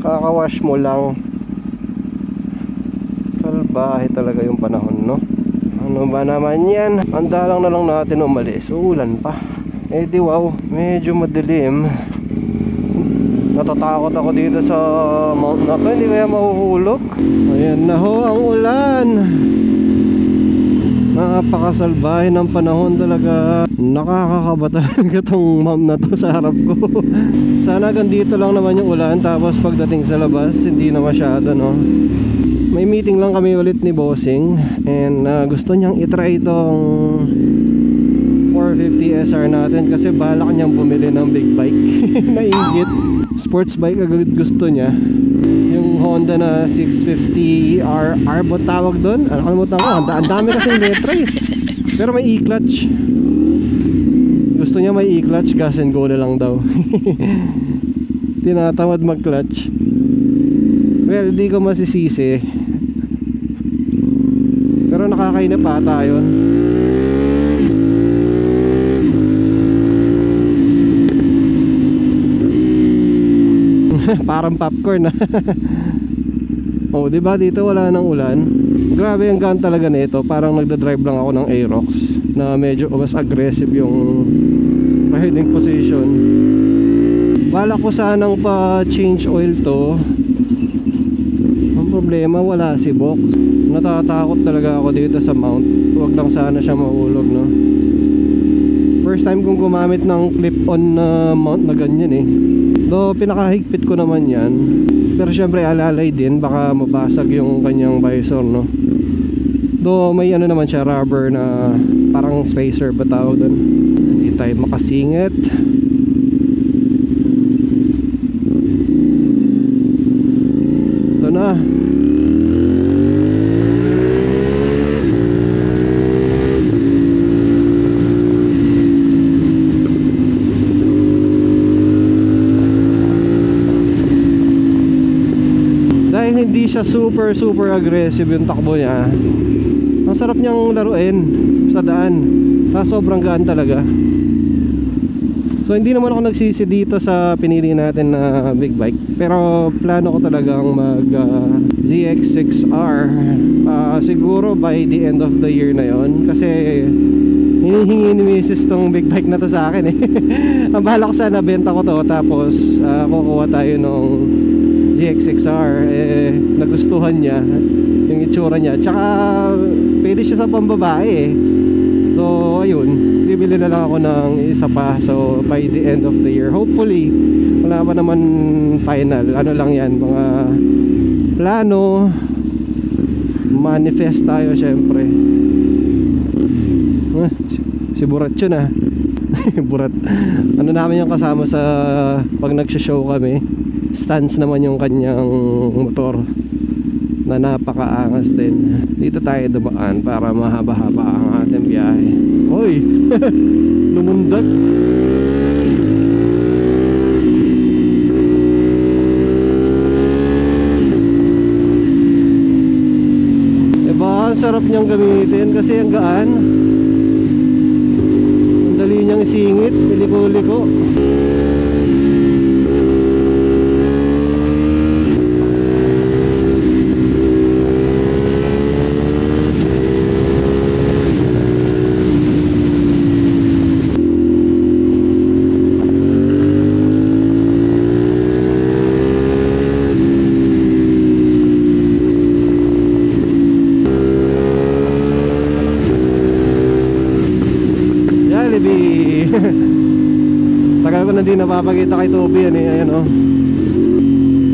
kakawash mo lang. Salbahe talaga yung panahon, no? Ano ba naman yan? Handa lang na lang natin umalis. Ulan pa. Eh di wow, medyo madilim. Natatakot ako dito sa mount na to. Hindi kaya mahuhulog. Ayan na ho ang ulan. Napakasalbahe ng panahon talaga. Nakakakaba talaga tong mount na to sa harap ko. Sana ganito lang naman yung ulan. Tapos pagdating sa labas, hindi na masyado, no? May meeting lang kami ulit ni Bossing. And gusto niyang itry itong 450 SR natin. Kasi balak niyang bumili ng big bike. Nainggit. Sports bike agad gusto niya. Yung Honda na 650 R ba tawag doon? Nakalimutan ko. Ang dami kasing letra eh. Pero may e-clutch. Gusto niya may e-clutch. Gas and go na lang daw. Tinatamad mag-clutch. Well, di ko masisisi. Pero nakakainip ata yun. Parang popcorn. Oh, di ba dito wala nang ulan? Grabe ang gaan talaga nito. Parang nagda-drive lang ako ng Aerox na medyo mas aggressive yung riding position. Balak ko sanang pa-change oil to. Ang problema wala si box. Natatakot talaga ako dito sa mount. Huwag lang sana siya mahulog, no? First time kong gumamit ng clip-on na mount na ganyan eh. Though pinakahigpit ko naman yan. Pero syempre alalay din, baka mabasag yung kanyang visor, no? Though may ano naman siya, rubber na parang spacer ba tawag doon. Hindi tayo makasingit. Ito na. Hindi siya super aggressive yung takbo niya. Ang sarap niyang laruin sa daan. Tapos sobrang gaan talaga. So hindi naman ako nagsisi dito sa pinili natin na big bike. Pero plano ko talagang mag ZX6R siguro by the end of the year na yon. Kasi hinihingi ni Mrs. tong big bike na to sa akin eh. Ang bahala ko sana benta ko to. Tapos kukuha tayo nung ZX6R. Nagustuhan niya yung itsura niya. Tsaka pwede siya sa pambabae eh. So ayun, bibili na lang ako ng isa pa. So by the end of the year, hopefully, wala pa naman final. Ano lang yan, mga plano. Manifest tayo syempre. Si Burat yun ah. Burat. Ano namin yung kasama sa pag nagsha-show kami. Stance naman yung kanyang motor na napakaangas din. Dito tayo dumaan para mahaba-haba ang ating biyahe. Hoy! Lumundag! Diba? Ang sarap niyang gamitin kasi ang gaan. Ang dali niyang isingit. Liko-liko. Tagal ko na din napapakita kay Toby yan eh. Ayan oh.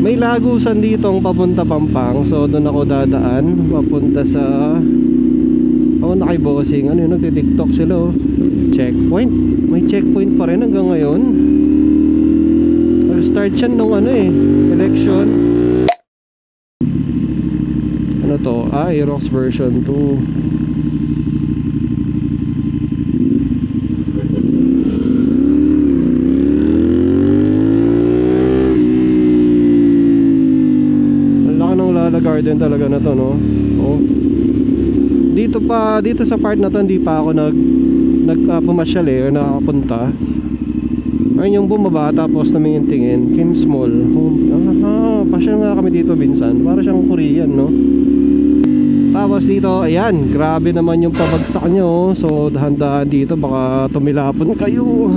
May lagusan ditong papunta Pampang. So doon ako dadaan papunta sa na kay Bossing. Ano yun, nagtitiktok sila oh. Checkpoint. May checkpoint pa rin hanggang ngayon. Nag-start siya nung ano eh, election. Ano to? Aerox version 2. Garden talaga na to, no? Oh. Dito sa part na to hindi pa ako pumasyal eh, or nakapunta. Ayun yung bumaba tapos tumingin-tingin. Kim Small Home. Pasyal nga kami dito minsan. Para siyang Korean, no? Tapos dito, ayan, grabe naman yung pabagsak nyo. So dahan-dahan dito, baka tumilapon kayo.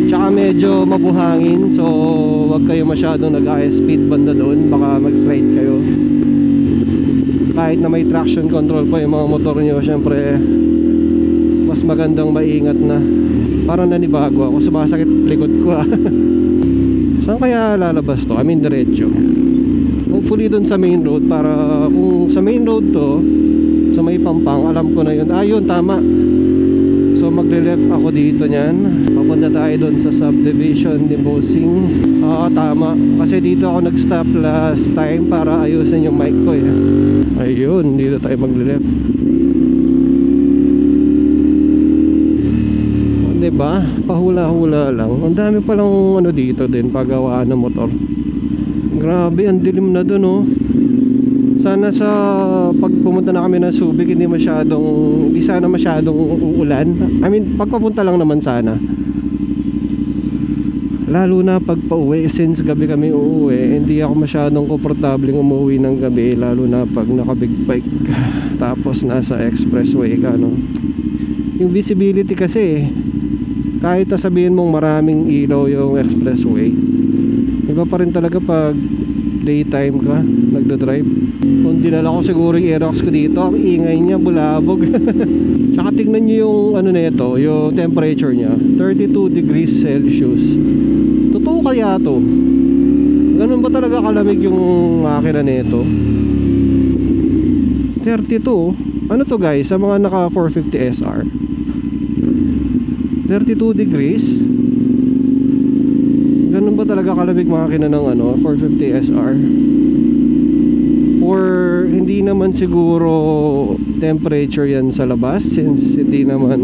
Tsaka medyo mabuhangin. So wag kayo masyadong nag-high speed banda doon. Baka mag-slide kayo. Kahit na may traction control pa yung mga motor nyo, syempre mas magandang maingat na. Parang nanibago ako, sumasakit likod ko Saan kaya lalabas to? I mean diretso. Hopefully dun sa main road, para kung sa main road to, sa may Pampang, alam ko na yun. Yun, tama. So magle-left ako dito niyan. Papunta tayo dun sa subdivision ni Bossing. Tama. Kasi dito ako nag-stop last time para ayusin yung mic ko Ayun, dito tayo magle-left. Diba? Pahula-hula lang. Ang dami palang ano dito din, paggawaan ng motor. Grabe, ang dilim na dun Sana sa pag pumunta na kami ng Subic, hindi sana masyadong uulan. I mean, pagpapunta lang naman sana. Lalo na pag pauwi, since gabi kami uuwi, hindi ako masyadong komportabling umuwi ng gabi. Lalo na pag naka big bike, tapos nasa expressway ka, no? Yung visibility kasi kahit sabihin mong maraming ilaw yung expressway, iba pa rin talaga pag daytime ka nagdadrive. Kung dinala ko siguro yung Aerox ko dito, ang ingay niya, bulabog. Tsaka tignan nyo yung ano na ito, yung temperature niya, 32 degrees Celsius. Totoo kaya to? Ganun ba talaga kalamig yung makina nito? 32. Ano to guys, sa mga naka 450 SR, 32 degrees. Ganun ba talaga kalamig makina ng 450 SR? Or hindi naman siguro temperature yan sa labas, since hindi naman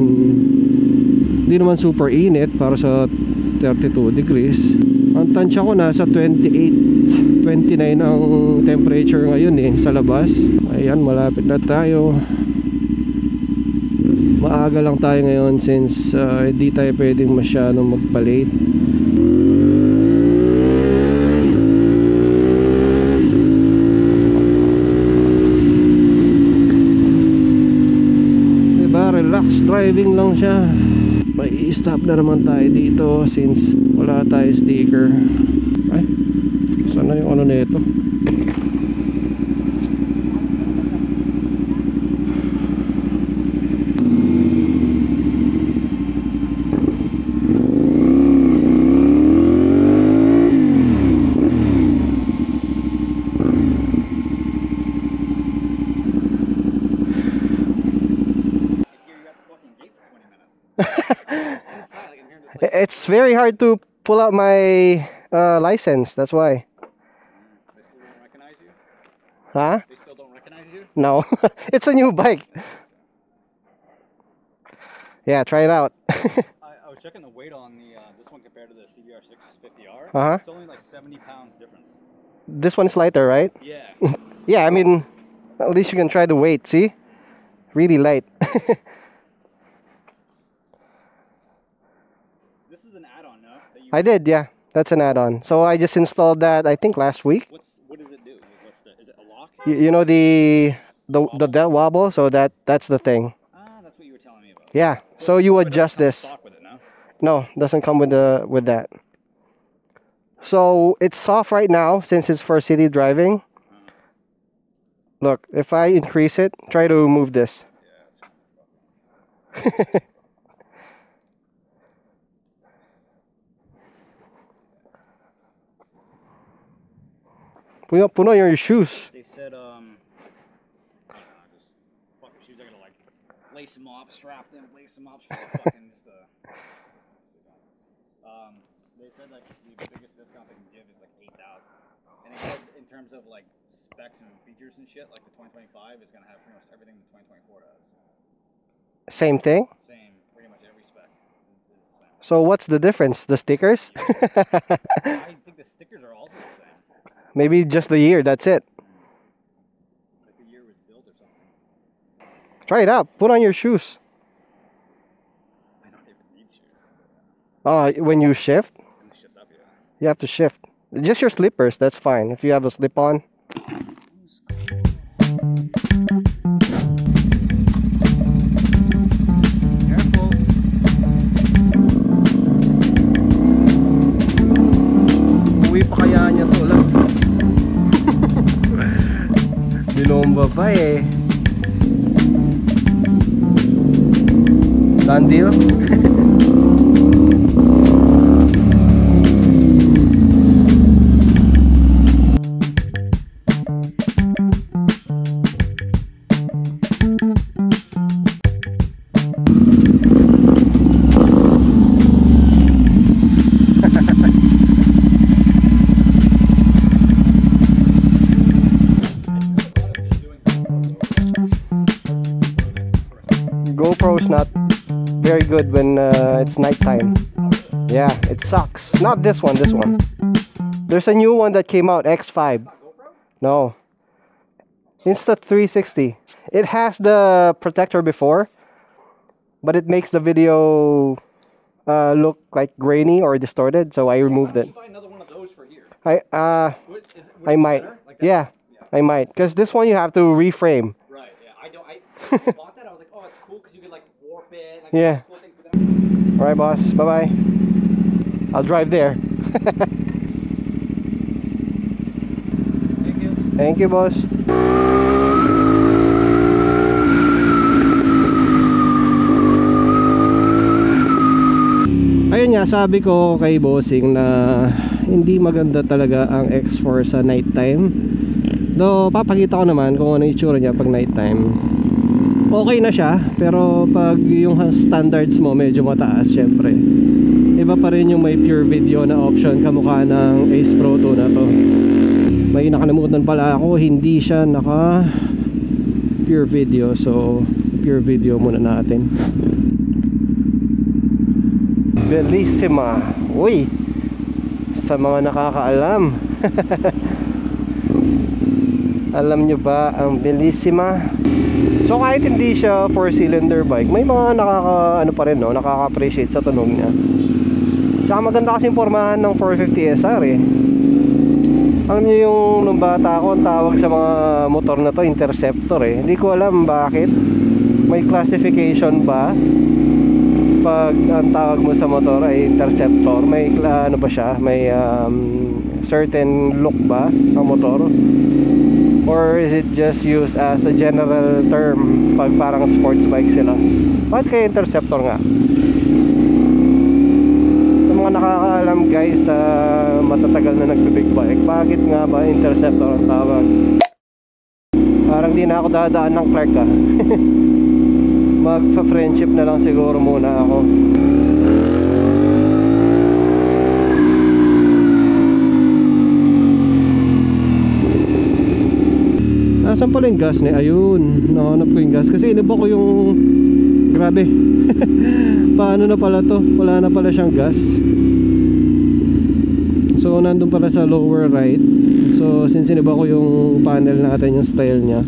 super init para sa 32 degrees. Ang tansya ko nasa 28, 29 ang temperature ngayon sa labas. Ayan, malapit na tayo. Maaga lang tayo ngayon since hindi tayo pwedeng masyadong magpa-late. Diba, relax driving lang siya. May i-stop na naman tayo dito since wala tayo sticker. Ay, saan na yung ano nito? It's very hard to pull out my license. That's why. They still don't recognize you? Huh? They still don't recognize you? No. It's a new bike. Yeah, try it out. I was checking the weight on the this one compared to the CBR 650R. It's only like 70 pounds difference. This one's lighter, right? Yeah. Yeah, I mean, at least you can try the weight. See? Really light. This is an add-on, no? That you I did, yeah. That's an add-on. So I just installed that, I think, last week. what does it do? Is it a lock? You know the Del Wobble? So that's the thing. That's what you were telling me about. Yeah. So you adjust this. Stock with it, no? No, doesn't come with that. So it's soft right now since it's for city driving. Look, if I increase it, try to move this. Put on your shoes. They said, I don't know, just fuck your shoes. I gotta like lace them up, strap them, lace them up, fucking just they said like the biggest discount they can give is like 8,000, and they said in terms of like specs and features and shit, like the 2025 is gonna have pretty much everything the 2024 does. Same thing? Same, pretty much every spec. So what's the difference? The stickers? I think the stickers are also the same. Maybe just the year, that's it. Like the year was built or something. Try it out. Put on your shoes. When you shift, You shift up, yeah. you have to shift. Just your slippers, that's fine. If you have a slip on. Careful. Uwi pa kaya niya to lang. Binomba pa eh. Done deal? GoPro's not very good when it's nighttime. Yeah, it sucks. Not this one, this one. There's a new one that came out, X5. No. Insta360. It has the protector before, but it makes the video look like grainy or distorted, so I removed it. You buy another one of those for here. I might. Yeah, I might. Because this one you have to reframe. Right, yeah. I bought that, I was like, oh, it's cool because you can like warp it. Like, Yeah. cool thing for them. Alright, boss. Bye-bye. I'll drive there. Thank you. Thank you, boss. Ayun nga, sabi ko kay bossing na hindi maganda talaga ang X4 sa nighttime. Though papakita ko naman kung ano yung itsura niya pag nighttime. Okay na siya, pero pag yung standards mo medyo mataas, syempre iba pa rin yung may pure video na option kamukha ng Ace Pro 2 na to. May nakalimutan pala ako, hindi siya naka pure video, so pure video muna natin. Bellissima. Uy, sa mga nakakaalam. Alam nyo ba ang Bellissima? So kahit hindi siya 4-cylinder bike, may mga ano pa rin, no? Nakaka-appreciate sa tunog niya. Tsaka maganda kasing pormahan ng 450 SR eh. Alam nyo yung nung bata ako, ang tawag sa mga motor na to Interceptor eh. Hindi ko alam bakit. May classification ba pag ang tawag mo sa motor ay Interceptor? May ano ba siya? May certain look ba ang motor? Or is it just used as a general term pag parang sports bike sila? Bakit kaya Interceptor nga? Sa mga nakakaalam guys sa matatagal na nagbibig bike, bakit nga ba Interceptor ang tawag? Parang di na ako dadaan ng Clark ah. Magpa-friendship na lang siguro muna ako. Nasaan pala yung gas niya? Ayun, nahanap ko yung gas kasi iniba ko yung... Grabe. Paano na pala to? Wala na pala siyang gas. So nandun pala sa lower right. So since iniba ko yung panel natin, yung style niya,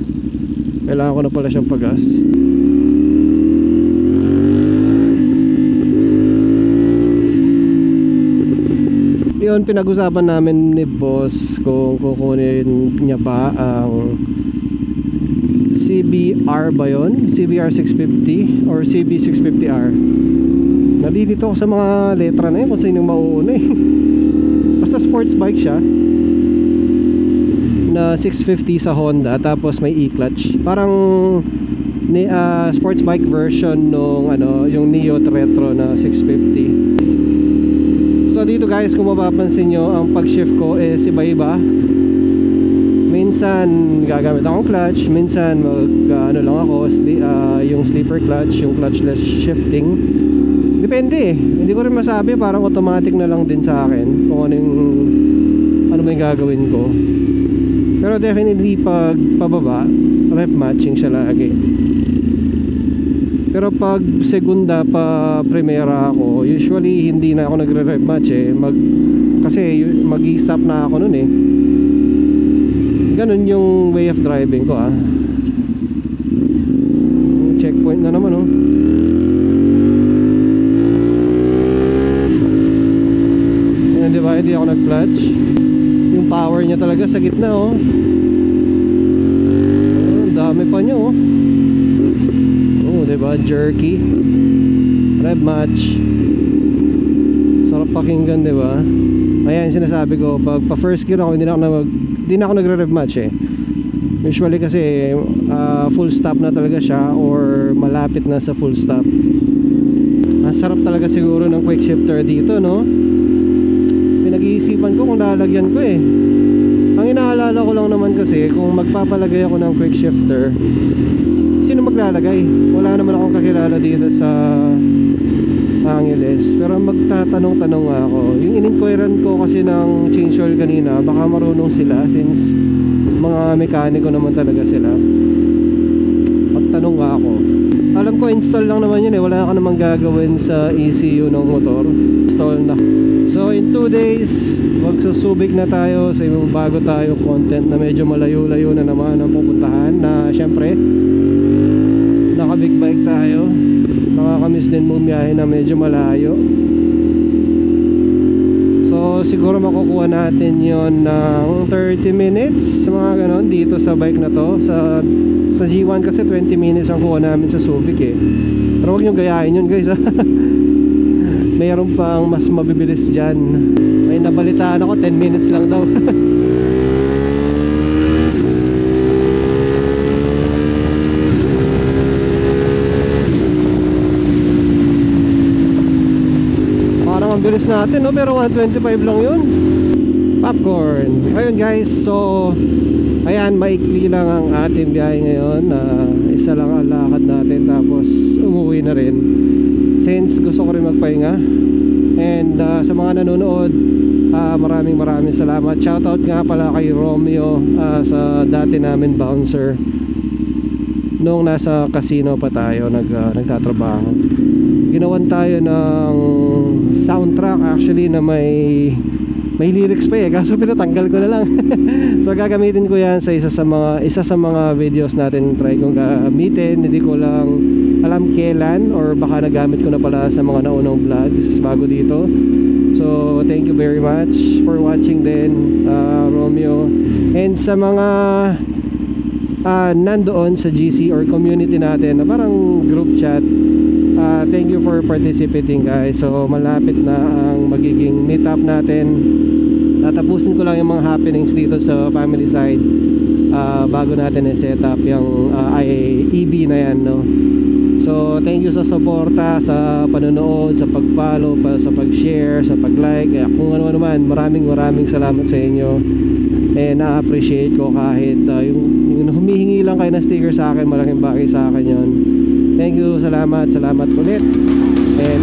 kailangan ko na pala siyang pagas. Yun, pinag-usapan namin ni boss kung kukunin niya pa ang CBR ba yun? CBR 650 or CB 650R. Nalilito ako sa mga letra na yun kung sino yung mauuna eh. Basta sports bike siya na 650 sa Honda, tapos may e-clutch. Parang sports bike version nung ano, yung Neo Retro na 650. So dito guys, kung mapapansin nyo, ang pag-shift ko is iba-iba. Minsan gagamit akong clutch, minsan ano lang ako, yung sleeper clutch, yung clutchless shifting. Depende eh. Hindi ko rin masabi, parang automatic na lang din sa akin kung ano may gagawin ko. Pero definitely pag pababa, rep matching siya lagi. Pero pag segunda pa primera ako, usually hindi na ako nagre-rev match eh. Kasi mag-i-stop na ako nun eh. Ganun yung way of driving ko ah. Checkpoint na naman oh. ba? Hindi ako nag-clutch. Yung power niya talaga sa gitna, oh. Ang dami pa niya, oh. Oh, di ba? Jerky. Rev match. Sarap pakinggan, di ba? Ayan, sinasabi ko, pag pa first gear ako, hindi na ako nagre-rev match eh. Usually kasi full stop na talaga siya or malapit na sa full stop. Ang sarap talaga siguro ng quick shifter dito, no? Pinag-iisipan ko kung lalagyan ko eh. Ang inaalala ko lang naman kasi kung magpapalagay ako ng quick shifter, sino maglalagay? Wala naman akong kakilala dito sa Angeles. Pero magtatanong-tanong ako. Yung in-inquiran ko kasi ng change oil kanina, baka marunong sila since mga mekaniko naman talaga sila. Magtanong ako. Alam ko install lang naman yun eh. Wala ka namang gagawin sa ECU ng motor. Install na. So in 2 days magsusubik na tayo sa ibang bago tayo content na medyo malayo-layo na naman ang pupuntahan. Na syempre naka big bike tayo. Nakakamiss din bumiyahe na medyo malayo. So siguro makukuha natin yon ng 30 minutes mga ganon dito sa bike na to. Sa Z1 kasi 20 minutes ang kuha namin sa Subic eh. Pero huwag nyo gayahin yun guys ha. Mayroon pang mas mabibilis dyan. May nabalitaan ako 10 minutes lang daw. Parang ang bilis natin no, pero 125 lang yun. Popcorn. Ayun guys, so ayan, maikli lang ang ating biyahe ngayon. Isa lang ang lakad natin tapos umuwi na rin since gusto ko rin magpahinga. And sa mga nanonood, maraming salamat. Shoutout nga pala kay Romeo, sa dati namin bouncer nung nasa casino pa tayo nagtatrabaho. Ginawan tayo ng soundtrack actually na may lyrics pa eh, kaso pinatanggal ko na lang. So gagamitin ko yan sa isa sa mga videos natin. Try kong gamitin, hindi ko lang alam kailan, or baka nagamit ko na pala sa mga naunang vlogs bago dito. So thank you very much for watching din, Romeo. And sa mga nandoon sa GC or community natin na parang group chat, thank you for participating guys. So malapit na ang magiging meetup natin. Tatapusin ko lang yung mga happenings dito sa family side bago natin i-set up yung EB na yan, no? So thank you sa suporta, sa panonood, sa pag-follow, sa pag-share, sa pag-like, kung ano naman. Maraming salamat sa inyo. And na-appreciate ko kahit yung humihingi lang kayo ng sticker sa akin, malaking bagay sa akin yon. Thank you, salamat ulit. And